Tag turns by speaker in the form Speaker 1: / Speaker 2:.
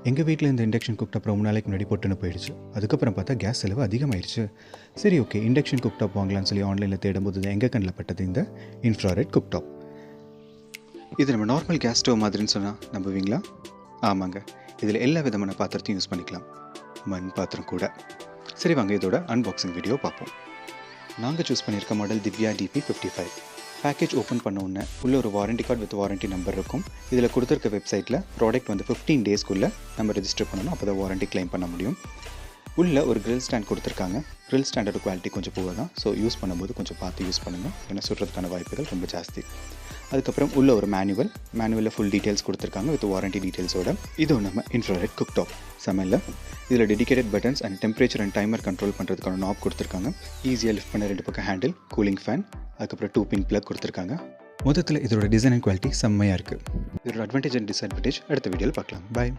Speaker 1: எங்கள் வீட்டில் இந்த இண்டக்ஷன் குக்டாப் ரொம்ப நாளைக்கு முன்னாடி பொட்டுன்னு போயிடுச்சு. அதுக்கப்புறம் பார்த்தா கேஸ் செலவு அதிகமாகிடுச்சு. சரி, ஓகே, இண்டக்ஷன் குக்டாப் வாங்கலாம்னு சொல்லி ஆன்லைனில் தேடும்போது எங்கள் கண்ணில் பட்டது இந்த இன்ஃப்ராரெட் குக்டாப். இது நம்ம நார்மல் கேஸ் ஸ்டவ் மாதிரின்னு சொன்னால் நம்புவீங்களா? ஆமாங்க, இதில் எல்லா விதமான பாத்திரத்தையும் யூஸ் பண்ணிக்கலாம், மண் பாத்திரம் கூட. சரி வாங்க, இதோட அன்பாக்சிங் வீடியோ பார்ப்போம். நாங்கள் சூஸ் பண்ணியிருக்க model Divya DP55. Package open பண்ண உடனே உள்ள ஒரு warranty card with warranty number இருக்கும். இதில் கொடுத்துருக்க வெப்சைட்டில் ப்ராடக்ட் வந்து 15 டேஸ்க்குள்ளே நம்ம ரெஜிஸ்டர் பண்ணணும், அப்போ தான் வாரண்டி கிளைம் பண்ண முடியும். உள்ளே ஒரு கிரில் ஸ்டாண்ட் கொடுத்துருக்காங்க. கிரில் ஸ்டாண்டோட குவாலிட்டி கொஞ்சம் புவர் தான், ஸோ யூஸ் பண்ணும்போது கொஞ்சம் பார்த்து யூஸ் பண்ணுங்கள், ஏன்னா சுடுறதுக்கான வாய்ப்புகள் ரொம்ப ஜாஸ்தி. அதுக்கப்புறம் உள்ள ஒரு மேனுவலில் ஃபுல் டீட்டெயில்ஸ் கொடுத்துருக்காங்க வித் வாரண்டி டீட்டெயில்ஸோட. இது நம்ம இன்ஃப்ராரெட் குக்டாப் சமையலில். இதில் dedicated buttons and temperature and timer control பண்ணுறதுக்கான நாப் கொடுத்துருக்காங்க. ஈஸியாக லிஃப்ட் பண்ண 2 பக்கம் ஹேண்டில், கூலிங் ஃபேன், அதுக்கப்புறம் 2 பின் பிளக் கொடுத்துருக்காங்க. மொத்தத்தில் இதோட டிசைன் அண்ட் குவாலிட்டி செம்மையாக இருக்குது. இதோட அட்வான்டேஜ் அண்ட் டிஸ்அட்வான்டேஜ் அடுத்த வீடியோவில் பார்க்கலாம். பாய்.